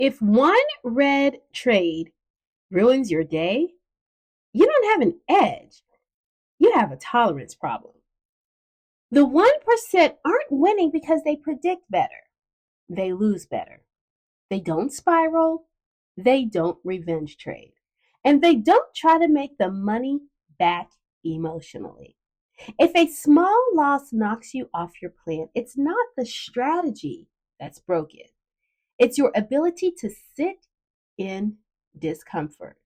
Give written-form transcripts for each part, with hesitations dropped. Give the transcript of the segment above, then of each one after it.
If one red trade ruins your day, you don't have an edge. You have a tolerance problem. The 1% aren't winning because they predict better. They lose better. They don't spiral. They don't revenge trade. And they don't try to make the money back emotionally. If a small loss knocks you off your plan, it's not the strategy that's broken. It's your ability to sit in discomfort.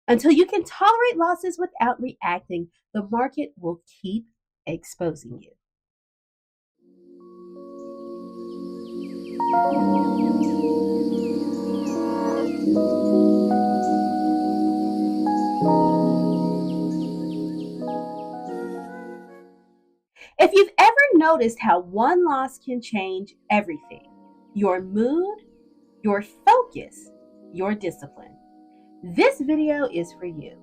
Until you can tolerate losses without reacting, the market will keep exposing you. If you've ever noticed how one loss can change everything, your mood, your focus, your discipline, this video is for you.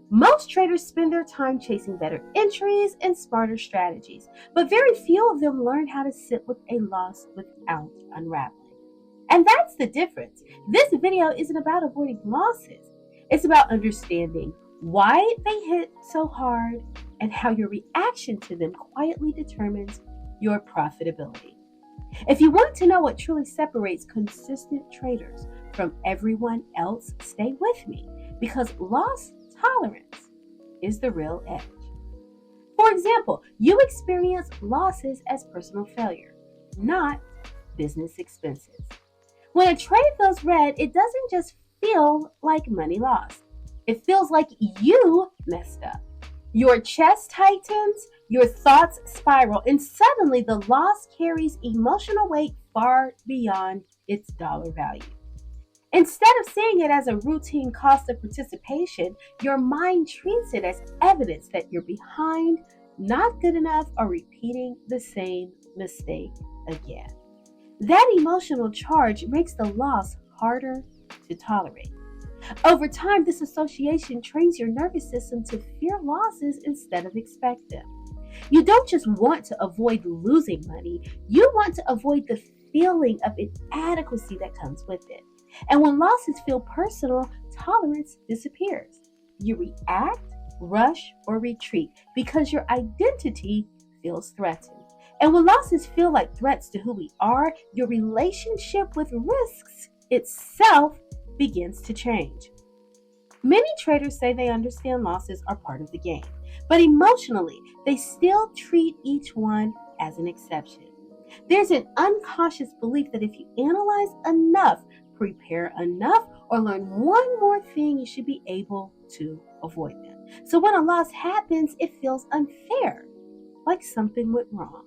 Most traders spend their time chasing better entries and smarter strategies, but very few of them learn how to sit with a loss without unraveling. And that's the difference. This video isn't about avoiding losses. It's about understanding why they hit so hard and how your reaction to them quietly determines your profitability. If you want to know what truly separates consistent traders from everyone else, stay with me, because loss tolerance is the real edge. For example, you experience losses as personal failure, not business expenses. When a trade goes red, it doesn't just feel like money lost. It feels like you messed up. Your chest tightens, your thoughts spiral, and suddenly the loss carries emotional weight far beyond its dollar value. Instead of seeing it as a routine cost of participation, your mind treats it as evidence that you're behind, not good enough, or repeating the same mistake again. That emotional charge makes the loss harder to tolerate. Over time, this association trains your nervous system to fear losses instead of expect them. You don't just want to avoid losing money, you want to avoid the feeling of inadequacy that comes with it. And when losses feel personal, tolerance disappears. You react, rush, or retreat because your identity feels threatened. And when losses feel like threats to who we are, your relationship with risks itself begins to change. Many traders say they understand losses are part of the game, but emotionally, they still treat each one as an exception. There's an unconscious belief that if you analyze enough, prepare enough, or learn one more thing, you should be able to avoid them. So when a loss happens, it feels unfair, like something went wrong.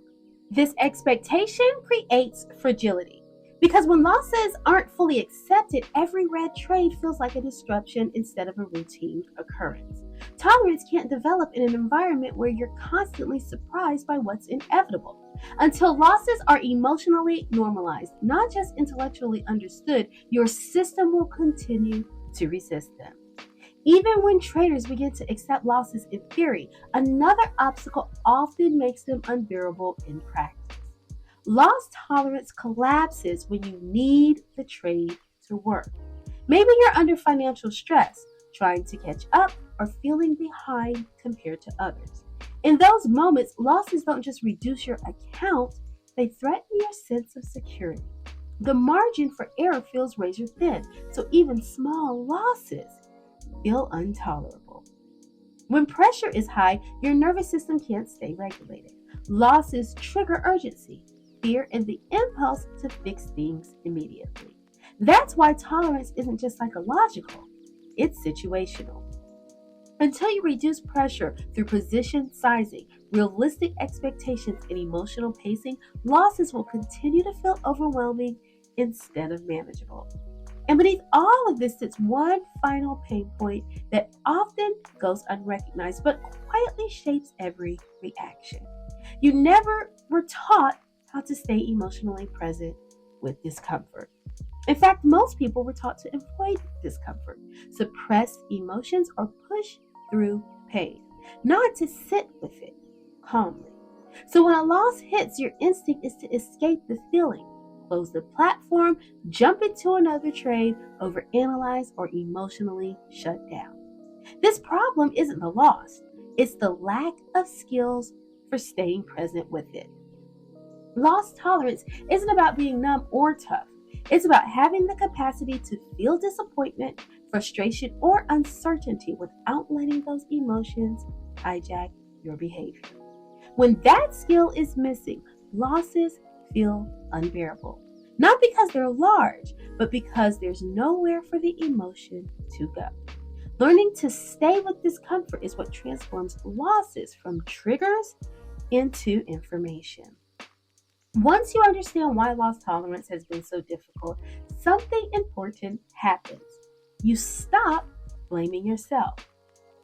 This expectation creates fragility, because when losses aren't fully accepted, every red trade feels like a disruption instead of a routine occurrence. Tolerance can't develop in an environment where you're constantly surprised by what's inevitable. Until losses are emotionally normalized, not just intellectually understood, your system will continue to resist them. Even when traders begin to accept losses in theory, another obstacle often makes them unbearable in practice. Loss tolerance collapses when you need the trade to work. Maybe you're under financial stress, trying to catch up, or feeling behind compared to others. In those moments, losses don't just reduce your account, they threaten your sense of security. The margin for error feels razor thin, so even small losses feel intolerable. When pressure is high, your nervous system can't stay regulated. Losses trigger urgency, fear, and the impulse to fix things immediately. That's why tolerance isn't just psychological, it's situational. Until you reduce pressure through position sizing, realistic expectations, and emotional pacing, losses will continue to feel overwhelming instead of manageable. And beneath all of this sits one final pain point that often goes unrecognized but quietly shapes every reaction. You never were taught how to stay emotionally present with discomfort. In fact, most people were taught to avoid discomfort, suppress emotions, or push through pain, not to sit with it calmly. So when a loss hits, your instinct is to escape the feeling, close the platform, jump into another trade, overanalyze, or emotionally shut down. This problem isn't the loss, it's the lack of skills for staying present with it. Loss tolerance isn't about being numb or tough. It's about having the capacity to feel disappointment, frustration, or uncertainty without letting those emotions hijack your behavior. When that skill is missing, losses feel unbearable. Not because they're large, but because there's nowhere for the emotion to go. Learning to stay with discomfort is what transforms losses from triggers into information. Once you understand why loss tolerance has been so difficult, something important happens. You stop blaming yourself.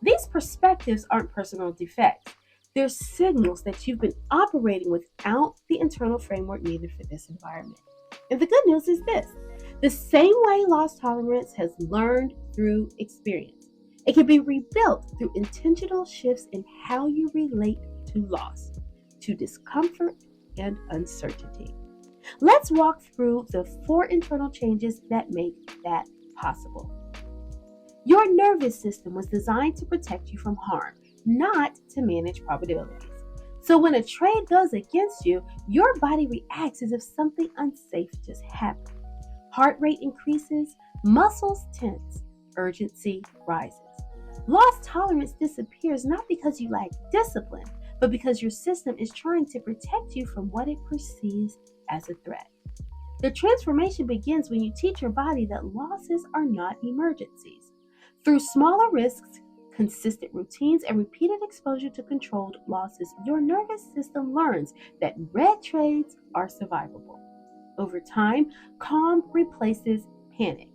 These perspectives aren't personal defects. They're signals that you've been operating without the internal framework needed for this environment. And the good news is this: the same way loss tolerance has learned through experience, it can be rebuilt through intentional shifts in how you relate to loss, to discomfort, and uncertainty. Let's walk through the 4 internal changes that make that possible. Your nervous system was designed to protect you from harm, not to manage probabilities. So when a trade goes against you, your body reacts as if something unsafe just happened. Heart rate increases, muscles tense, urgency rises. Loss tolerance disappears not because you lack discipline, but because your system is trying to protect you from what it perceives as a threat. The transformation begins when you teach your body that losses are not emergencies. Through smaller risks, consistent routines, and repeated exposure to controlled losses, your nervous system learns that red trades are survivable. Over time, calm replaces panic.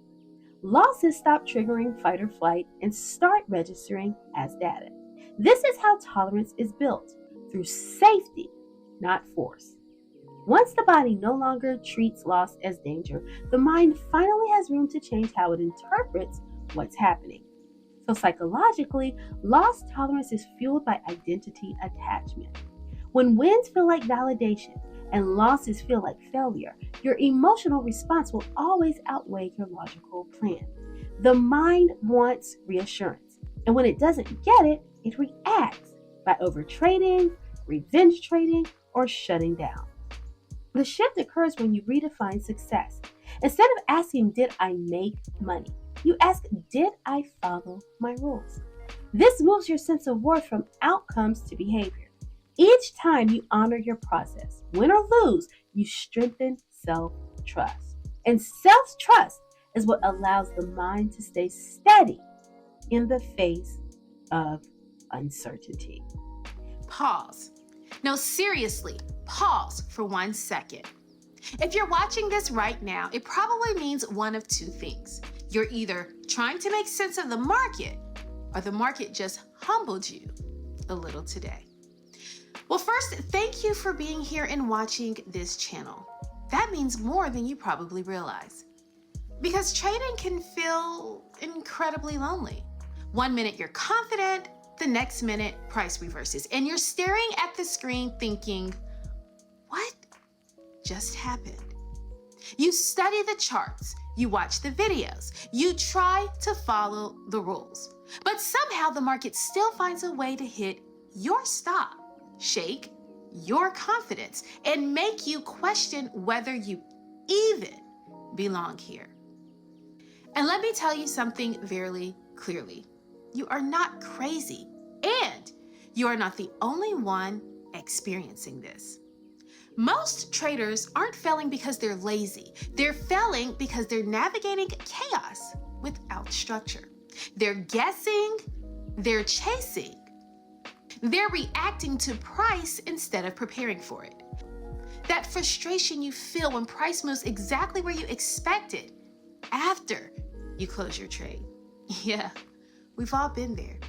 Losses stop triggering fight or flight and start registering as data. This is how tolerance is built, through safety, not force. Once the body no longer treats loss as danger, the mind finally has room to change how it interprets what's happening. So psychologically, loss tolerance is fueled by identity attachment. When wins feel like validation and losses feel like failure, your emotional response will always outweigh your logical plan. The mind wants reassurance, and when it doesn't get it, it reacts by overtrading, revenge trading, or shutting down. The shift occurs when you redefine success. Instead of asking, "Did I make money?" you ask, "Did I follow my rules?" This moves your sense of worth from outcomes to behavior. Each time you honor your process, win or lose, you strengthen self-trust. And self-trust is what allows the mind to stay steady in the face of uncertainty. Pause. No, seriously, pause for 1 second. If you're watching this right now, it probably means one of 2 things. You're either trying to make sense of the market, or the market just humbled you a little today. Well, first, thank you for being here and watching this channel. That means more than you probably realize. Because trading can feel incredibly lonely. 1 minute you're confident, the next minute price reverses, and you're staring at the screen thinking, what just happened? You study the charts, you watch the videos, you try to follow the rules, but somehow the market still finds a way to hit your stop, shake your confidence, and make you question whether you even belong here. And let me tell you something very clearly. You are not crazy, and you are not the only one experiencing this. Most traders aren't failing because they're lazy. They're failing because they're navigating chaos without structure. They're guessing, they're chasing, they're reacting to price instead of preparing for it. That frustration you feel when price moves exactly where you expected after you close your trade. Yeah, we've all been there.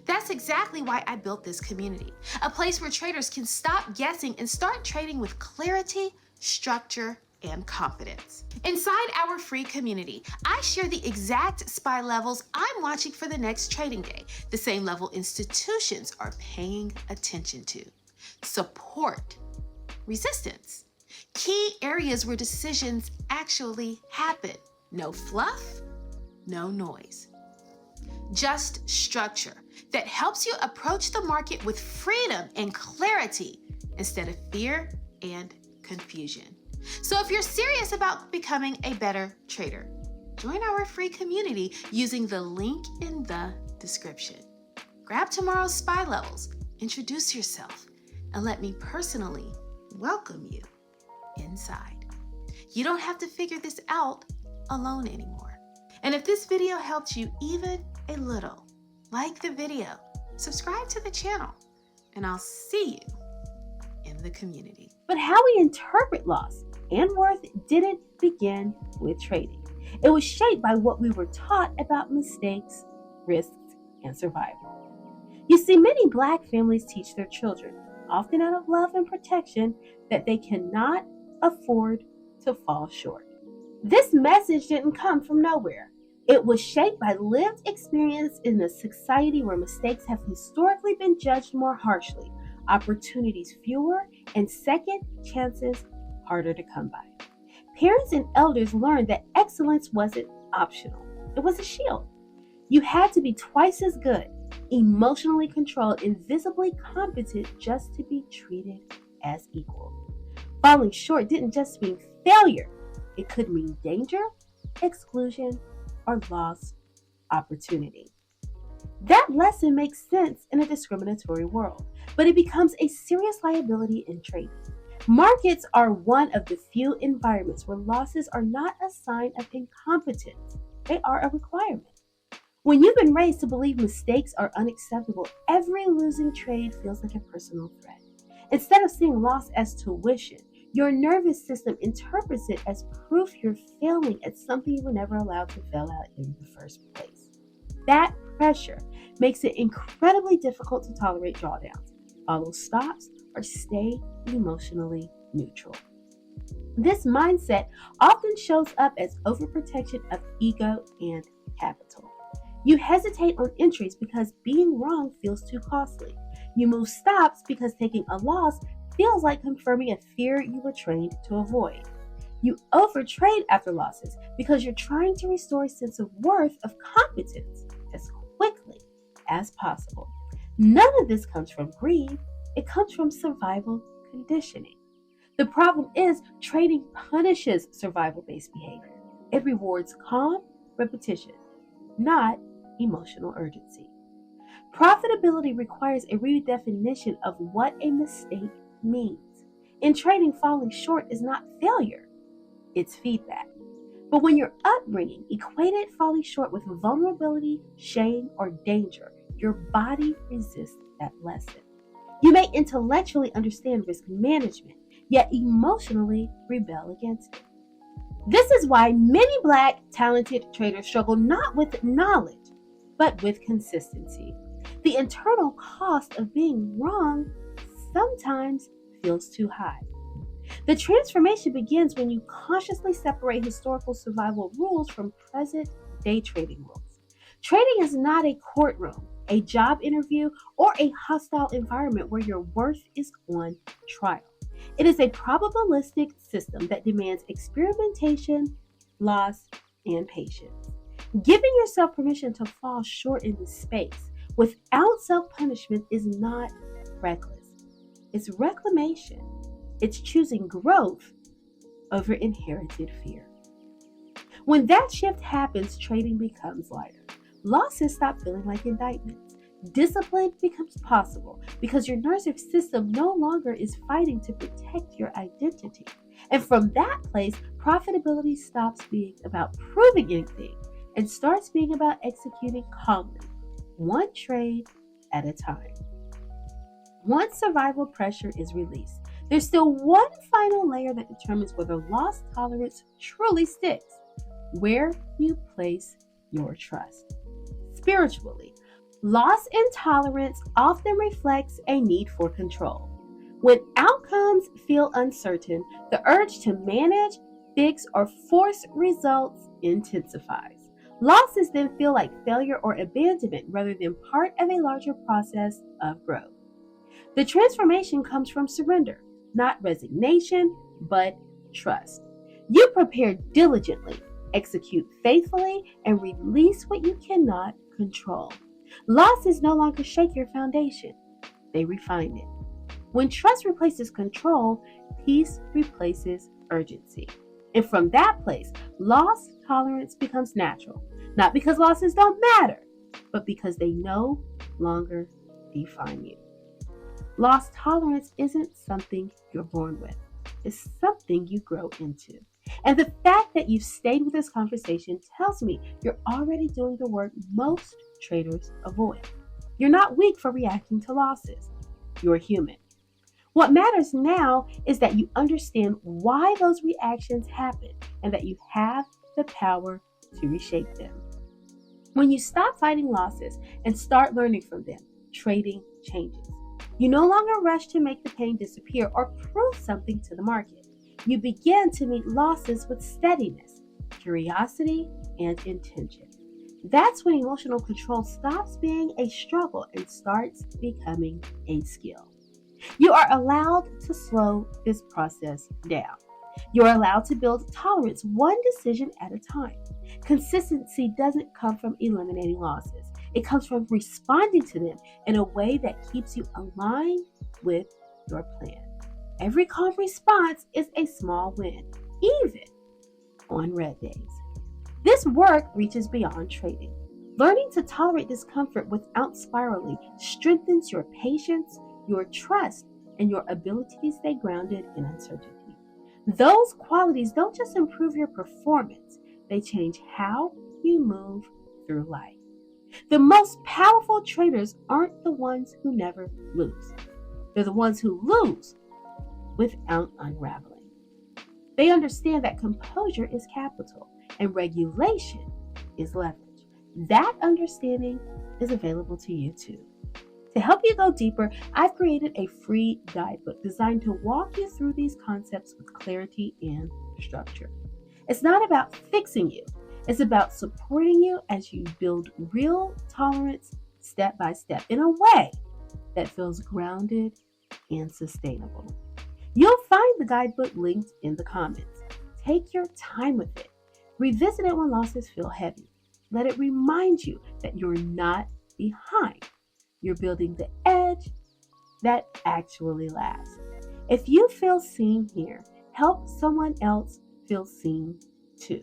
That's exactly why I built this community, a place where traders can stop guessing and start trading with clarity, structure, and confidence. Inside our free community, I share the exact SPY levels I'm watching for the next trading day, the same level institutions are paying attention to. Support, resistance, Key areas where decisions actually happen. No fluff, no noise. Just structure that helps you approach the market with freedom and clarity instead of fear and confusion. So if you're serious about becoming a better trader, join our free community using the link in the description. Grab tomorrow's SPY levels, introduce yourself, and let me personally welcome you inside. You don't have to figure this out alone anymore. And if this video helped you even a little, like the video, subscribe to the channel, and I'll see you in the community. But how we interpret loss and worth didn't begin with trading. It was shaped by what we were taught about mistakes, risks, and survival. You see, many Black families teach their children, often out of love and protection, that they cannot afford to fall short. This message didn't come from nowhere. It was shaped by lived experience in a society where mistakes have historically been judged more harshly, opportunities fewer, and second chances harder to come by. Parents and elders learned that excellence wasn't optional. It was a shield. You had to be twice as good, emotionally controlled, and visibly competent just to be treated as equal. Falling short didn't just mean failure. It could mean danger, exclusion, or lost opportunity. That lesson makes sense in a discriminatory world, but it becomes a serious liability in trading. Markets are one of the few environments where losses are not a sign of incompetence. They are a requirement. When you've been raised to believe mistakes are unacceptable, every losing trade feels like a personal threat. Instead of seeing loss as tuition, your nervous system interprets it as proof you're failing at something you were never allowed to fail at in the first place. That pressure makes it incredibly difficult to tolerate drawdowns, follow stops, or stay emotionally neutral. This mindset often shows up as overprotection of ego and capital. You hesitate on entries because being wrong feels too costly. You move stops because taking a loss feels like confirming a fear you were trained to avoid. You overtrade after losses because you're trying to restore a sense of worth of competence as quickly as possible. None of this comes from greed. It comes from survival conditioning. The problem is trading punishes survival-based behavior. It rewards calm repetition, not emotional urgency. Profitability requires a redefinition of what a mistake means. In trading, falling short is not failure, it's feedback. But when your upbringing equated falling short with vulnerability, shame, or danger, your body resists that lesson. You may intellectually understand risk management, yet emotionally rebel against it. This is why many Black talented traders struggle not with knowledge, but with consistency. The internal cost of being wrong sometimes feels too high. The transformation begins when you consciously separate historical survival rules from present day trading rules. Trading is not a courtroom, a job interview, or a hostile environment where your worth is on trial. It is a probabilistic system that demands experimentation, loss, and patience. Giving yourself permission to fall short in this space without self-punishment is not reckless. It's reclamation. It's choosing growth over inherited fear. When that shift happens, trading becomes lighter. Losses stop feeling like indictments. Discipline becomes possible because your nervous system no longer is fighting to protect your identity. And from that place, profitability stops being about proving anything and starts being about executing calmly, one trade at a time. Once survival pressure is released, there's still one final layer that determines whether loss tolerance truly sticks: where you place your trust. Spiritually, loss intolerance often reflects a need for control. When outcomes feel uncertain, the urge to manage, fix, or force results intensifies. Losses then feel like failure or abandonment rather than part of a larger process of growth. The transformation comes from surrender, not resignation, but trust. You prepare diligently, execute faithfully, and release what you cannot control. Losses no longer shake your foundation, they refine it. When trust replaces control, peace replaces urgency. And from that place, loss tolerance becomes natural, not because losses don't matter, but because they no longer define you. Loss tolerance isn't something you're born with. It's something you grow into. And the fact that you've stayed with this conversation tells me you're already doing the work most traders avoid. You're not weak for reacting to losses. You're human. What matters now is that you understand why those reactions happen and that you have the power to reshape them. When you stop fighting losses and start learning from them, trading changes. You no longer rush to make the pain disappear or prove something to the market. You begin to meet losses with steadiness, curiosity, and intention. That's when emotional control stops being a struggle and starts becoming a skill. You are allowed to slow this process down. You're allowed to build tolerance one decision at a time. Consistency doesn't come from eliminating losses. It comes from responding to them in a way that keeps you aligned with your plan. Every calm response is a small win, even on red days. This work reaches beyond trading. Learning to tolerate discomfort without spiraling strengthens your patience, your trust, and your ability to stay grounded in uncertainty. Those qualities don't just improve your performance, they change how you move through life. The most powerful traders aren't the ones who never lose. They're the ones who lose without unraveling. They understand that composure is capital and regulation is leverage. That understanding is available to you too. To help you go deeper, I've created a free guidebook designed to walk you through these concepts with clarity and structure. It's not about fixing you. It's about supporting you as you build real tolerance step by step in a way that feels grounded and sustainable. You'll find the guidebook linked in the comments. Take your time with it. Revisit it when losses feel heavy. Let it remind you that you're not behind. You're building the edge that actually lasts. If you feel seen here, help someone else feel seen too.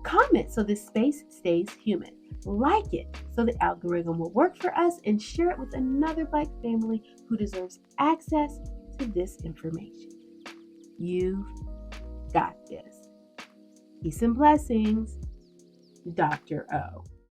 Comment so this space stays human. Like it so the algorithm will work for us, and share it with another Black family who deserves access to this information. You've got this. Peace and blessings, Dr. O.